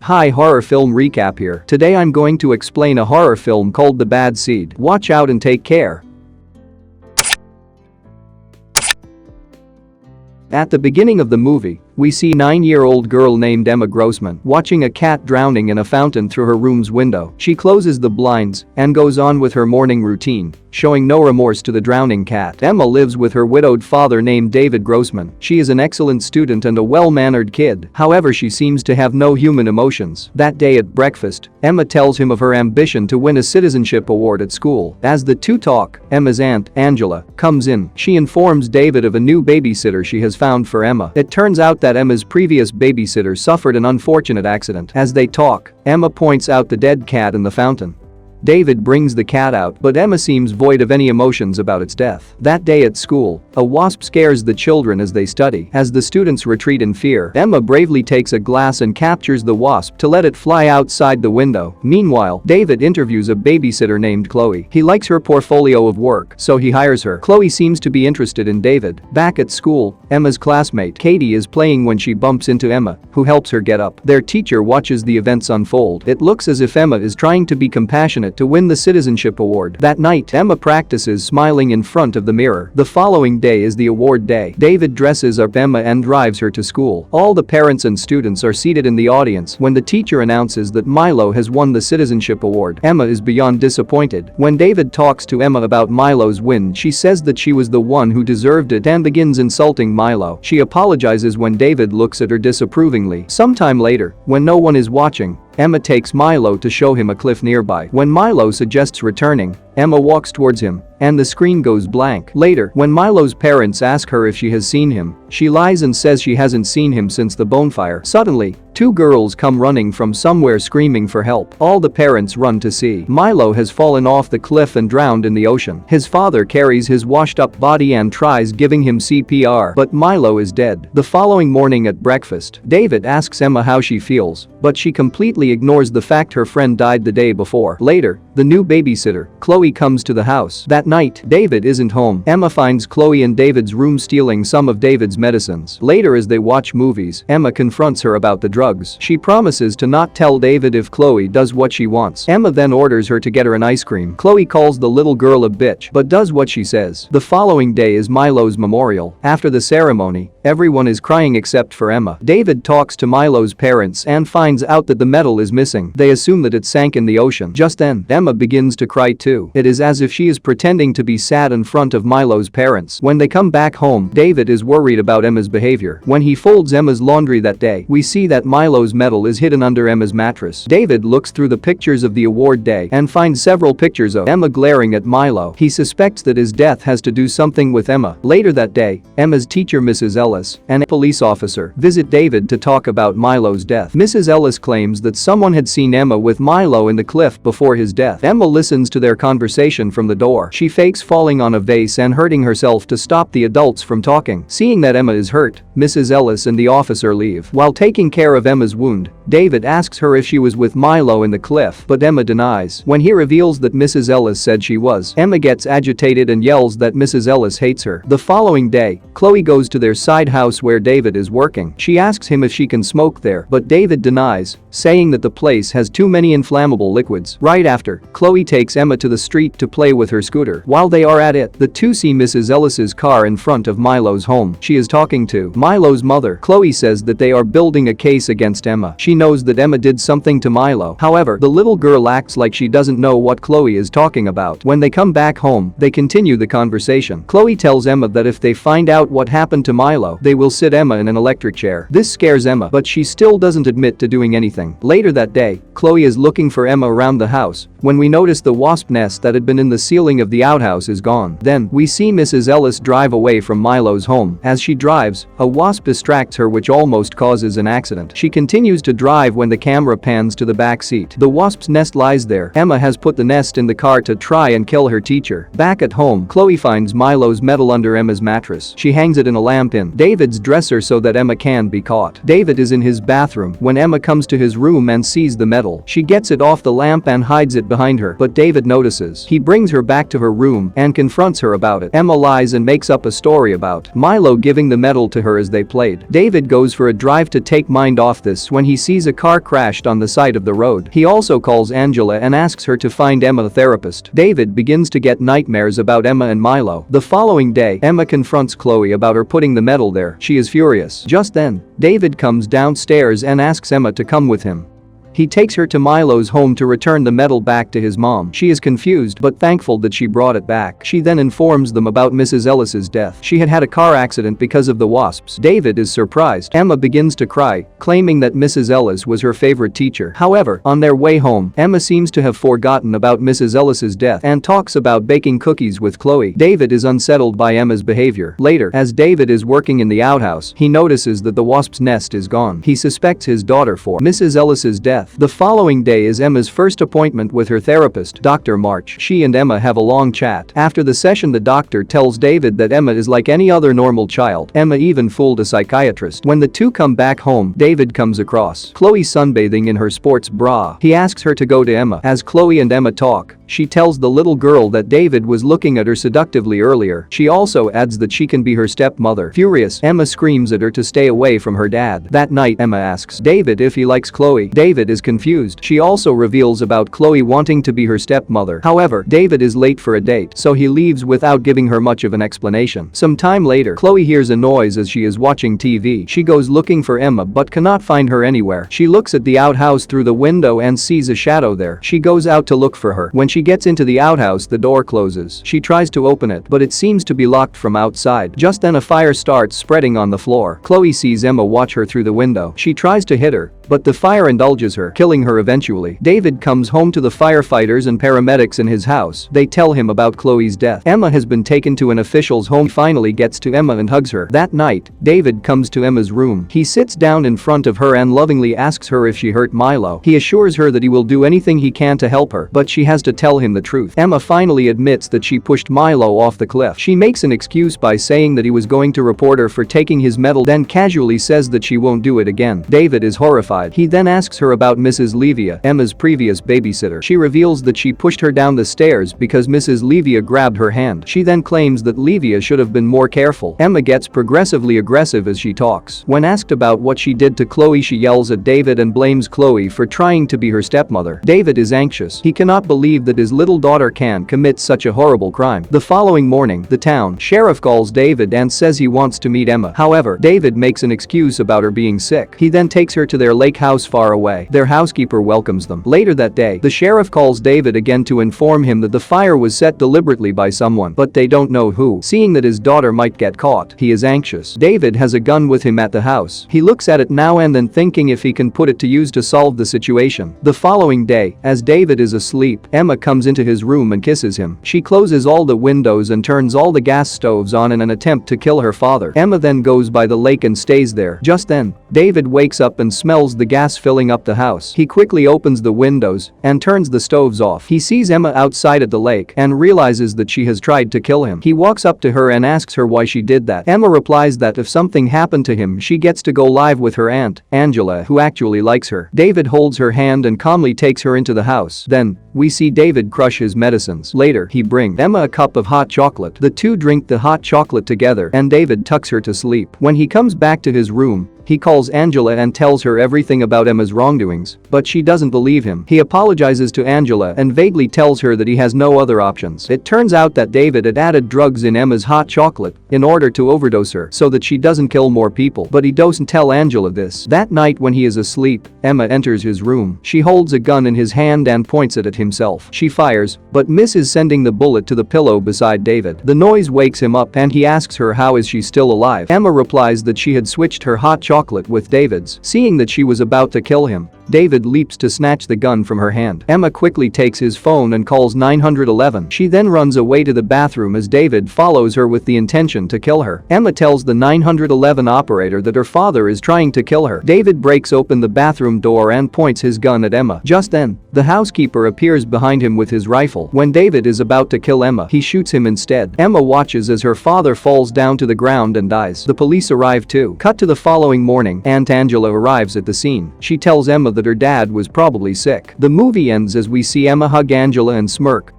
Hi, horror film recap here. Today I'm going to explain a horror film called The Bad Seed. Watch out and take care. At the beginning of the movie, we see 9-year-old girl named Emma Grossman watching a cat drowning in a fountain through her room's window. She closes the blinds and goes on with her morning routine, showing no remorse to the drowning cat. Emma lives with her widowed father named David Grossman. She is an excellent student and a well-mannered kid. However, she seems to have no human emotions. That day at breakfast, Emma tells him of her ambition to win a citizenship award at school. As the two talk, Emma's aunt, Angela, comes in. She informs David of a new babysitter she has found for Emma. It turns out that Emma's previous babysitter suffered an unfortunate accident. As they talk, Emma points out the dead cat in the fountain. David brings the cat out, but Emma seems void of any emotions about its death. That day at school, a wasp scares the children as they study. As the students retreat in fear, Emma bravely takes a glass and captures the wasp to let it fly outside the window. Meanwhile, David interviews a babysitter named Chloe. He likes her portfolio of work, so he hires her. Chloe seems to be interested in David. Back at school, Emma's classmate, Katie, is playing when she bumps into Emma, who helps her get up. Their teacher watches the events unfold. It looks as if Emma is trying to be compassionate to win the citizenship award. That night, Emma practices smiling in front of the mirror. The following day is the award day. David dresses up Emma and drives her to school. All the parents and students are seated in the audience when the teacher announces that Milo has won the citizenship award. Emma is beyond disappointed. When David talks to Emma about Milo's win, she says that she was the one who deserved it and begins insulting Milo. She apologizes when David looks at her disapprovingly. Sometime later, when no one is watching, Emma takes Milo to show him a cliff nearby. When Milo suggests returning, Emma walks towards him, and the screen goes blank. Later, when Milo's parents ask her if she has seen him, she lies and says she hasn't seen him since the bonfire. Suddenly, two girls come running from somewhere screaming for help. All the parents run to see. Milo has fallen off the cliff and drowned in the ocean. His father carries his washed-up body and tries giving him CPR, but Milo is dead. The following morning at breakfast, David asks Emma how she feels, but she completely ignores the fact her friend died the day before. Later, the new babysitter, Chloe, comes to the house. That night, David isn't home. Emma finds Chloe in David's room stealing some of David's medicines. Later, as they watch movies, Emma confronts her about the drugs. She promises to not tell David if Chloe does what she wants. Emma then orders her to get her an ice cream. Chloe calls the little girl a bitch but does what she says. The following day is Milo's memorial. After the ceremony, everyone is crying except for Emma. David talks to Milo's parents and finds out that the medal is missing. They assume that it sank in the ocean. Just then, Emma begins to cry too. It is as if she is pretending to be sad in front of Milo's parents. When they come back home, David is worried about Emma's behavior. When he folds Emma's laundry that day, we see that Milo's medal is hidden under Emma's mattress. David looks through the pictures of the award day and finds several pictures of Emma glaring at Milo. He suspects that his death has to do something with Emma. Later that day, Emma's teacher, Mrs. Ellis, and a police officer visit David to talk about Milo's death. Mrs. Ellis claims that someone had seen Emma with Milo in the cliff before his death. Emma listens to their conversation from the door. She fakes falling on a vase and hurting herself to stop the adults from talking. Seeing that Emma is hurt, Mrs. Ellis and the officer leave. While taking care of Emma's wound, David asks her if she was with Milo in the cliff, but Emma denies. When he reveals that Mrs. Ellis said she was, Emma gets agitated and yells that Mrs. Ellis hates her. The following day, Chloe goes to their side house where David is working. She asks him if she can smoke there, but David denies, saying that the place has too many inflammable liquids. Right after, Chloe takes Emma to the street to play with her scooter. While they are at it, the two see Mrs. Ellis's car in front of Milo's home. She is talking to Milo's mother. Chloe says that they are building a case against Emma. She knows that Emma did something to Milo. However, the little girl acts like she doesn't know what Chloe is talking about. When they come back home, they continue the conversation. Chloe tells Emma that if they find out what happened to Milo, they will sit Emma in an electric chair. This scares Emma, but she still doesn't admit to doing anything. Later that day, Chloe is looking for Emma around the house when we notice the wasp nest that had been in the ceiling of the outhouse is gone. Then, we see Mrs. Ellis drive away from Milo's home. As she drives, a wasp distracts her, which almost causes an accident. She continues to drive when the camera pans to the back seat. The wasp's nest lies there. Emma has put the nest in the car to try and kill her teacher. Back at home, Chloe finds Milo's medal under Emma's mattress. She hangs it in a lamp in David's dresser so that Emma can be caught. David is in his bathroom when Emma comes to his Emma's room and sees the medal. She gets it off the lamp and hides it behind her, but David notices. He brings her back to her room and confronts her about it. Emma lies and makes up a story about Milo giving the medal to her as they played. David goes for a drive to take mind off this when he sees a car crashed on the side of the road. He also calls Angela and asks her to find Emma a therapist. David begins to get nightmares about Emma and Milo. The following day, Emma confronts Chloe about her putting the medal there. She is furious. Just then, David comes downstairs and asks Emma to come with him. He takes her to Milo's home to return the medal back to his mom. She is confused but thankful that she brought it back. She then informs them about Mrs. Ellis's death. She had had a car accident because of the wasps. David is surprised. Emma begins to cry, claiming that Mrs. Ellis was her favorite teacher. However, on their way home, Emma seems to have forgotten about Mrs. Ellis's death and talks about baking cookies with Chloe. David is unsettled by Emma's behavior. Later, as David is working in the outhouse, he notices that the wasp's nest is gone. He suspects his daughter for Mrs. Ellis's death. The following day is Emma's first appointment with her therapist, Dr. March. She and Emma have a long chat. After the session, the doctor tells David that Emma is like any other normal child. Emma even fooled a psychiatrist. When the two come back home, David comes across Chloe sunbathing in her sports bra. He asks her to go to Emma. As Chloe and Emma talk, she tells the little girl that David was looking at her seductively earlier. She also adds that she can be her stepmother. Furious, Emma screams at her to stay away from her dad. That night, Emma asks David if he likes Chloe. David is confused. She also reveals about Chloe wanting to be her stepmother. However, David is late for a date, so he leaves without giving her much of an explanation. Some time later, Chloe hears a noise as she is watching TV. She goes looking for Emma but cannot find her anywhere. She looks at the outhouse through the window and sees a shadow there. She goes out to look for her. When she gets into the outhouse, the door closes. She tries to open it, but it seems to be locked from outside. Just then a fire starts spreading on the floor. Chloe sees Emma watch her through the window. She tries to hit her, but the fire indulges her, killing her eventually. David comes home to the firefighters and paramedics in his house. They tell him about Chloe's death. Emma has been taken to an official's home. He finally gets to Emma and hugs her. That night, David comes to Emma's room. He sits down in front of her and lovingly asks her if she hurt Milo. He assures her that he will do anything he can to help her, but she has to tell him the truth. Emma finally admits that she pushed Milo off the cliff. She makes an excuse by saying that he was going to report her for taking his medal, then casually says that she won't do it again. David is horrified. He then asks her about Mrs. Levia, Emma's previous babysitter. She reveals that she pushed her down the stairs because Mrs. Levia grabbed her hand. She then claims that Levia should have been more careful. Emma gets progressively aggressive as she talks. When asked about what she did to Chloe, she yells at David and blames Chloe for trying to be her stepmother. David is anxious. He cannot believe that his little daughter can commit such a horrible crime. The following morning, the town sheriff calls David and says he wants to meet Emma. However, David makes an excuse about her being sick. He then takes her to their lake house far away. Their housekeeper welcomes them. Later that day, the sheriff calls David again to inform him that the fire was set deliberately by someone, but they don't know who. Seeing that his daughter might get caught, he is anxious. David has a gun with him at the house. He looks at it now and then, thinking if he can put it to use to solve the situation. The following day, as David is asleep, Emma comes into his room and kisses him. She closes all the windows and turns all the gas stoves on in an attempt to kill her father. Emma then goes by the lake and stays there. Just then, David wakes up and smells the gas filling up the house. He quickly opens the windows and turns the stoves off. He sees Emma outside at the lake and realizes that she has tried to kill him. He walks up to her and asks her why she did that. Emma replies that if something happened to him, she gets to go live with her aunt, Angela, who actually likes her. David holds her hand and calmly takes her into the house. Then, we see David crush his medicines. Later, he brings Emma a cup of hot chocolate. The two drink the hot chocolate together and David tucks her to sleep. When he comes back to his room, he calls Angela and tells her everything about Emma's wrongdoings, but she doesn't believe him. He apologizes to Angela and vaguely tells her that he has no other options. It turns out that David had added drugs in Emma's hot chocolate in order to overdose her so that she doesn't kill more people, but he doesn't tell Angela this. That night when he is asleep, Emma enters his room. She holds a gun in his hand and points it at himself. She fires, but misses, sending the bullet to the pillow beside David. The noise wakes him up and he asks her how is she still alive. Emma replies that she had switched her hot chocolate with David's. Seeing that she was about to kill him, David leaps to snatch the gun from her hand. Emma quickly takes his phone and calls 911. She then runs away to the bathroom as David follows her with the intention to kill her. Emma tells the 911 operator that her father is trying to kill her. David breaks open the bathroom door and points his gun at Emma. Just then, the housekeeper appears behind him with his rifle. When David is about to kill Emma, he shoots him instead. Emma watches as her father falls down to the ground and dies. The police arrive too. Cut to the following morning, Aunt Angela arrives at the scene. She tells Emma that her dad was probably sick. The movie ends as we see Emma hug Angela and smirk,